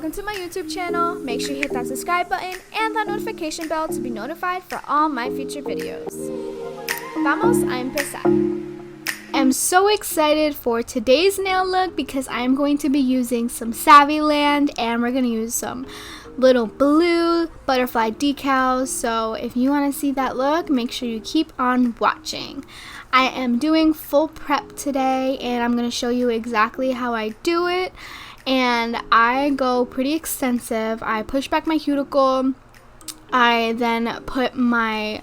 welcome to my YouTube channel. Make sure you hit that subscribe button and that notification bell to be notified for all my future videos. Vamos a empezar. I'm so excited for today's nail look because I'm going to be using some Saviland and we're going to use some little blue butterfly decals. So if you want to see that look, make sure you keep on watching. I am doing full prep today and I'm going to show you exactly how I do it. And I go pretty extensive. I push back my cuticle. I then put my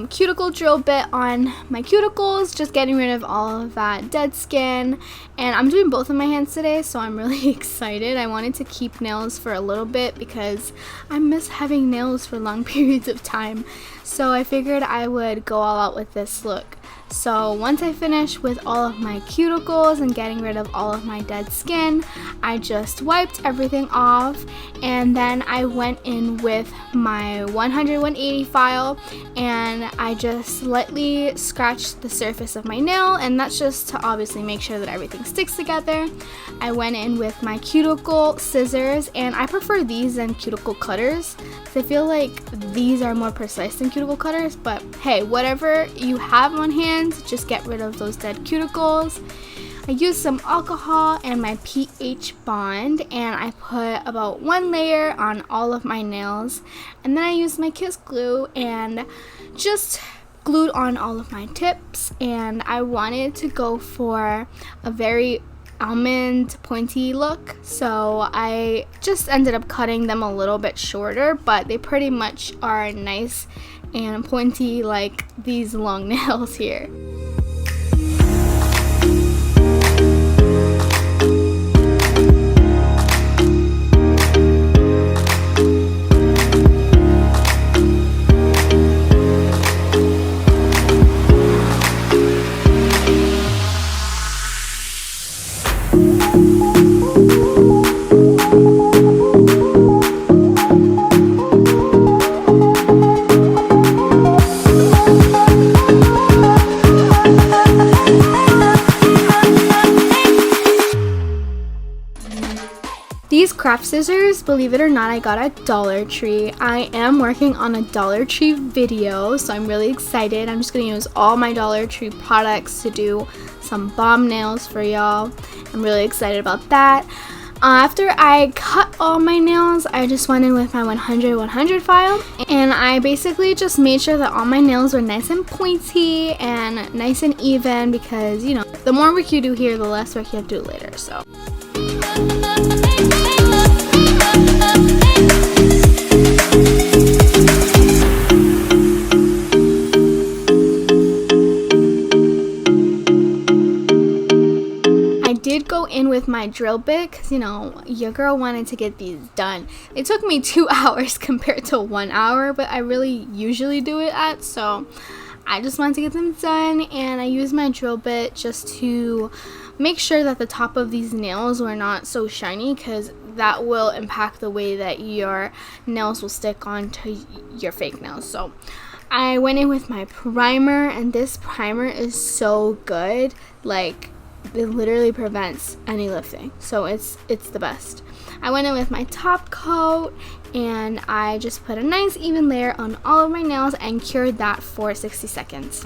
cuticle drill bit on my cuticles, just getting rid of all of that dead skin. And I'm doing both of my hands today, so I'm really excited. I wanted to keep nails for a little bit because I miss having nails for long periods of time. So I figured I would go all out with this look. So once I finish with all of my cuticles and getting rid of all of my dead skin, I just wiped everything off and then I went in with my 100-180 file and I just lightly scratched the surface of my nail, and that's just to obviously make sure that everything sticks together. I went in with my cuticle scissors, and I prefer these than cuticle cutters because I feel like these are more precise than cuticle cutters, but hey, whatever you have on hand, just get rid of those dead cuticles. I used some alcohol and my pH bond, and I put about one layer on all of my nails, and then I used my kiss glue and just glued on all of my tips. And I wanted to go for a very almond pointy look, so I just ended up cutting them a little bit shorter, but they pretty much are nice and pointy like these long nails here. These craft scissors, believe it or not, I got at Dollar Tree. I am working on a Dollar Tree video, so I'm really excited. I'm just going to use all my Dollar Tree products to do some bomb nails for y'all. I'm really excited about that. After I cut all my nails, I just went in with my 100-100 file, and I basically just made sure that all my nails were nice and pointy and nice and even because, you know, the more work you do here, the less work you have to do later, so. I did go in with my drill bit because, you know, your girl wanted to get these done. It took me 2 hours compared to 1 hour, but I really usually do it at, so I just wanted to get them done, and I used my drill bit just to make sure that the top of these nails were not so shiny because that will impact the way that your nails will stick onto your fake nails. So I went in with my primer, and this primer is so good. Like, it literally prevents any lifting, so it's the best. I went in with my top coat and I just put a nice even layer on all of my nails and cured that for 60 seconds.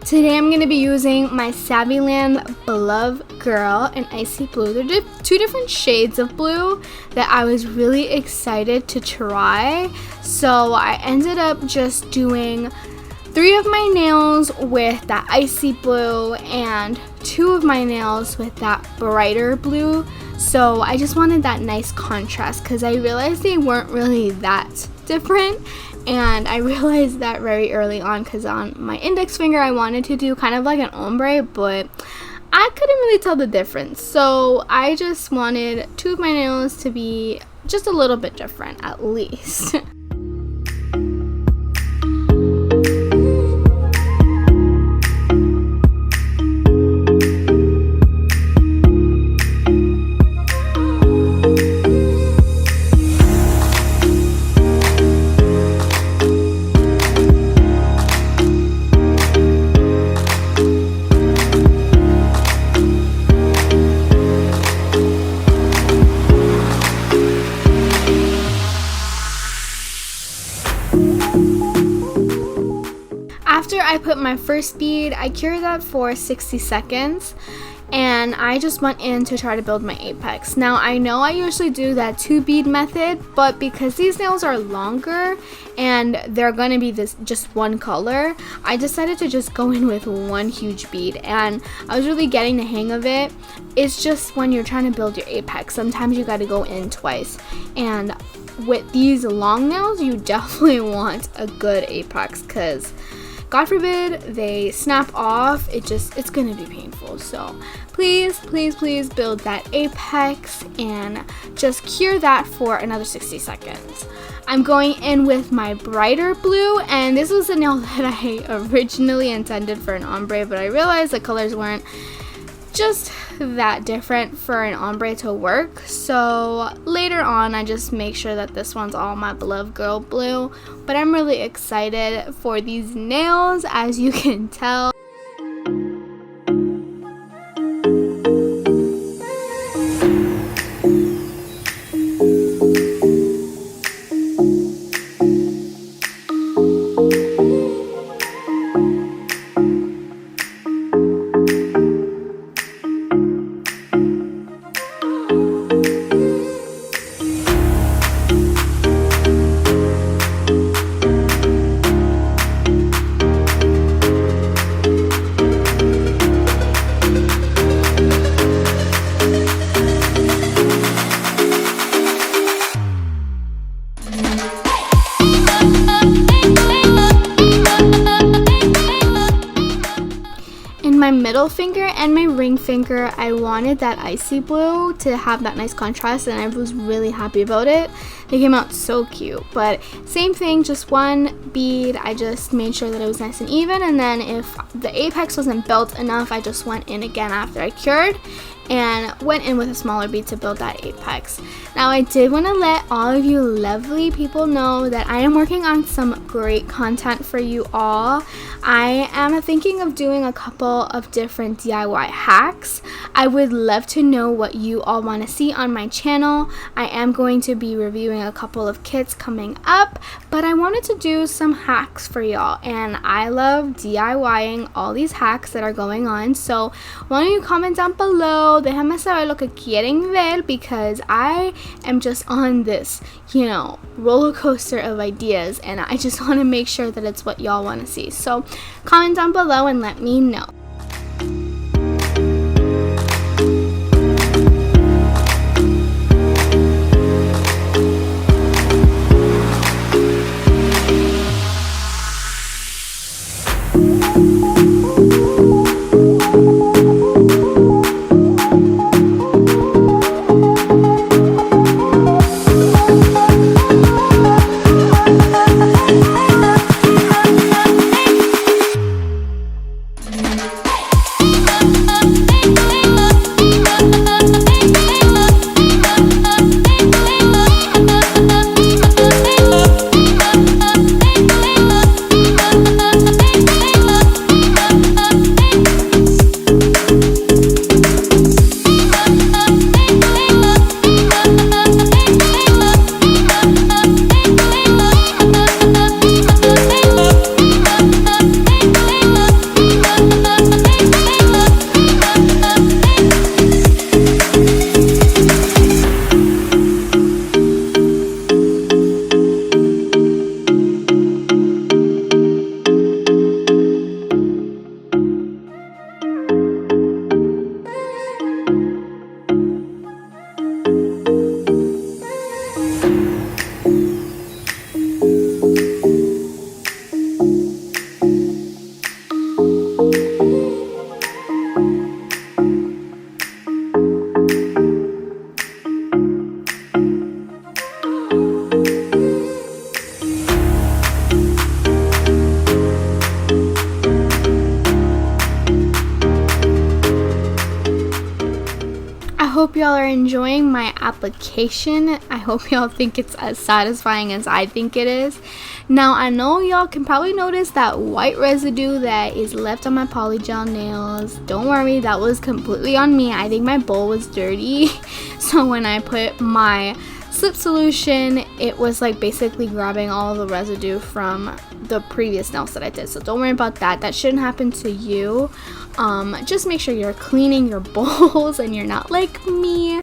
Today I'm going to be using my Saviland Beloved Girl in Icy Blue. They're two different shades of blue that I was really excited to try. So I ended up just doing 3 of my nails with that icy blue and 2 of my nails with that brighter blue. So I just wanted that nice contrast because I realized they weren't really that different. And I realized that very early on because on my index finger I wanted to do kind of like an ombre, but I couldn't really tell the difference. So I just wanted 2 of my nails to be just a little bit different at least. I put my first bead. I cured that for 60 seconds. And I just went in to try to build my apex. Now I know I usually do that 2 bead method, but because these nails are longer and they're gonna be this just one color, I decided to just go in with 1 huge bead, and I was really getting the hang of it. It's just when you're trying to build your apex, sometimes you gotta go in twice, and with these long nails you definitely want a good apex, because God forbid they snap off, it's gonna be painful. So please build that apex and just cure that for another 60 seconds. I'm going in with my brighter blue, and this was a nail that I originally intended for an ombre, but I realized the colors weren't just that different for an ombre to work. So later on I just make sure that this one's all my beloved girl blue. But I'm really excited for these nails, as you can tell. My middle finger and my ring finger, I wanted that icy blue to have that nice contrast, and I was really happy about it. They came out so cute. But same thing, just 1 bead. I just made sure that it was nice and even, and then if the apex wasn't built enough, I just went in again after I cured and went in with a smaller bead to build that apex. Now I did want to let all of you lovely people know that I am working on some great content for you all. I am thinking of doing a couple of different DIY hacks. I would love to know what you all want to see on my channel. I am going to be reviewing a couple of kits coming up, but I wanted to do some hacks for y'all, and I love DIYing all these hacks that are going on. So why don't you comment down below, déjame saber lo que quieren ver, because I am just on this, roller coaster of ideas, and I just want to make sure that it's what y'all want to see. So comment down below and let me know. hope y'all are enjoying my application. I hope y'all think it's as satisfying as I think it is. Now, I know y'all can probably notice that white residue that is left on my polygel nails. Don't worry, that was completely on me. I think my bowl was dirty. So when I put my slip solution, it was like basically grabbing all the residue from the previous nails that I did. So don't worry about that. That shouldn't happen to you. Just make sure you're cleaning your bowls and you're not like me.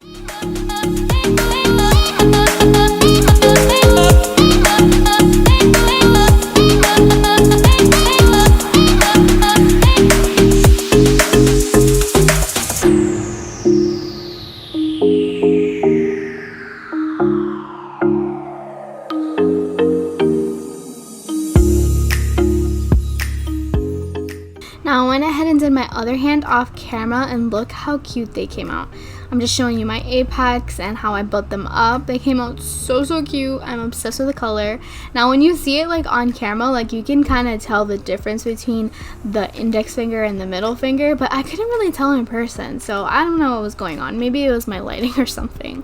Now I went ahead and did my other hand off camera, and look how cute they came out. I'm just showing you my apex and how I built them up. They came out so cute. I'm obsessed with the color. Now when you see it like on camera, like you can kind of tell the difference between the index finger and the middle finger, but I couldn't really tell in person, so I don't know what was going on. Maybe it was my lighting or something.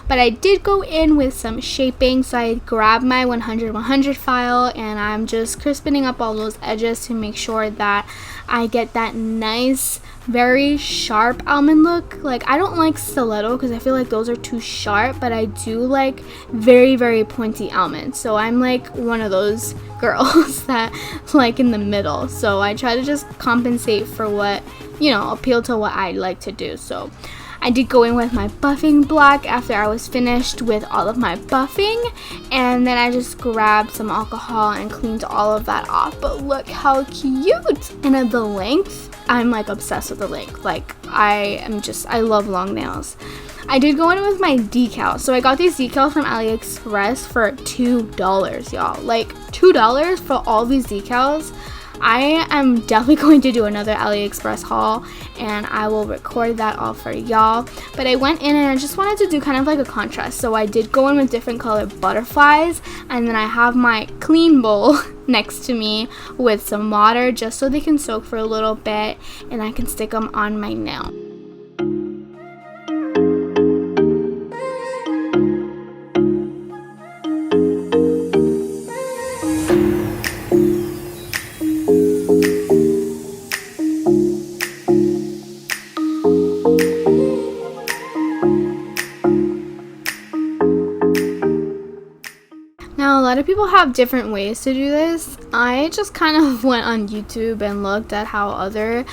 But I did go in with some shaping, so I grabbed my 100-100 file and I'm just crisping up all those edges to make sure that I get that nice, very sharp almond look. Like, I don't like stiletto because I feel like those are too sharp, but I do like very pointy almonds. So I'm like one of those girls that like in the middle. So I try to just compensate for what, you know, appeal to what I like to do. So I did go in with my buffing block after I was finished with all of my buffing, and then I just grabbed some alcohol and cleaned all of that off. But look how cute! And at the length, I'm like obsessed with the length. Like I love long nails. I did go in with my decals. So I got these decals from AliExpress for $2, y'all. Like $2 for all these decals. I am definitely going to do another AliExpress haul, and I will record that all for y'all. But I went in and I just wanted to do kind of like a contrast. So I did go in with different colored butterflies, and then I have my clean bowl next to me with some water just so they can soak for a little bit and I can stick them on my nail. Now, a lot of people have different ways to do this. I just kind of went on YouTube and looked at how other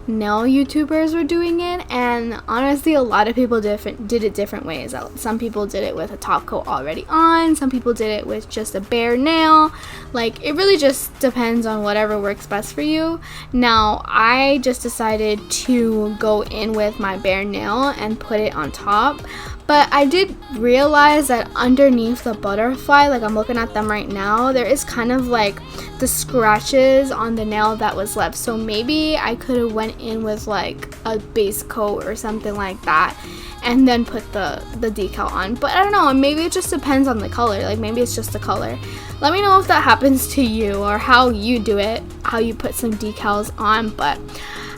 nail YouTubers were doing it, and honestly a lot of people did it different ways. Some people did it with a top coat already on, some people did it with just a bare nail. Like, it really just depends on whatever works best for you. Now I just decided to go in with my bare nail and put it on top. But I did realize that underneath the butterfly, like I'm looking at them right now, there is kind of like the scratches on the nail that was left. So maybe I could have went in with like a base coat or something like that and then put the decal on. But I don't know, maybe it just depends on the color. Like maybe it's just the color. Let me know if that happens to you or how you do it, how you put some decals on. But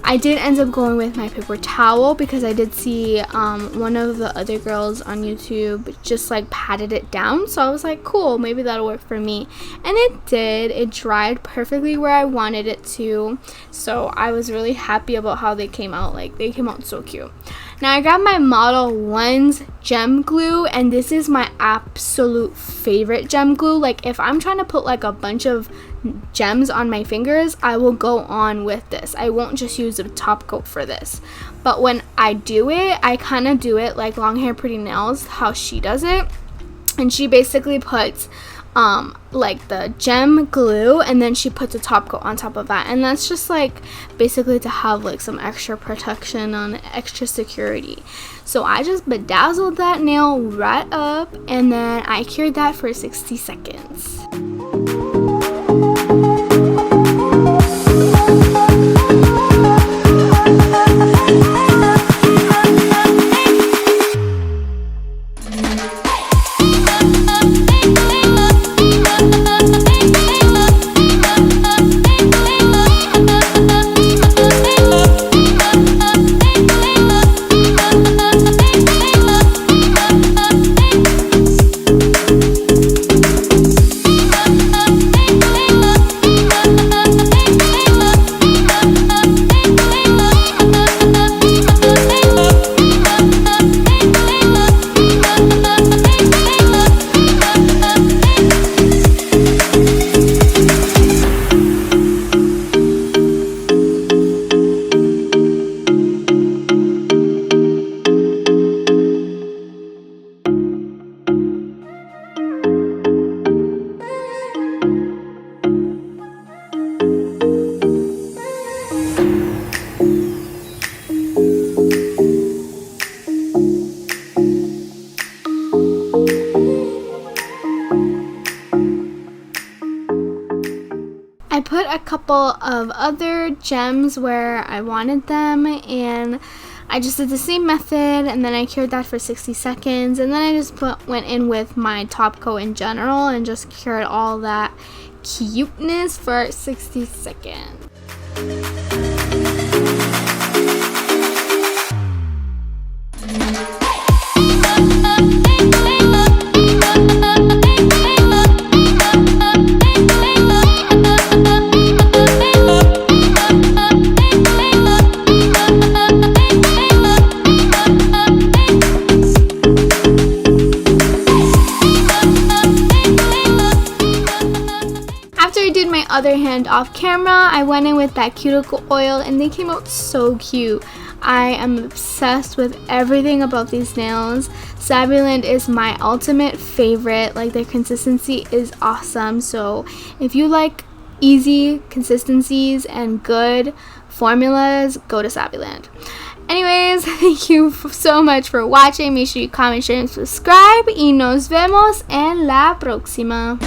I did end up going with my paper towel because I did see one of the other girls on YouTube just like patted it down. So I was like, cool, maybe that'll work for me. And it did. It dried perfectly where I wanted it to. So I was really happy about how they came out. Like, they came out so cute. Now I got my Model 1's gem glue, and this is my absolute favorite gem glue. Like, if I'm trying to put like a bunch of gems on my fingers, I will go on with this. I won't just use a top coat for this. But when I do it, I kind of do it like Long Hair Pretty Nails, how she does it. And she basically puts like the gem glue, and then she puts a top coat on top of that, and that's just like basically to have like some extra protection on, extra security. So I just bedazzled that nail right up, and then I cured that for 60 seconds. couple of other gems where I wanted them, and I just did the same method, and then I cured that for 60 seconds, and then I just went in with my top coat in general and just cured all that cuteness for 60 seconds. Other hand off camera, I went in with that cuticle oil and they came out so cute. I am obsessed with everything about these nails. Saviland is my ultimate favorite. Like, their consistency is awesome. So if you like easy consistencies and good formulas, go to Saviland. Anyways, thank you so much for watching. Make sure you comment, share, and subscribe. Y nos vemos en la próxima.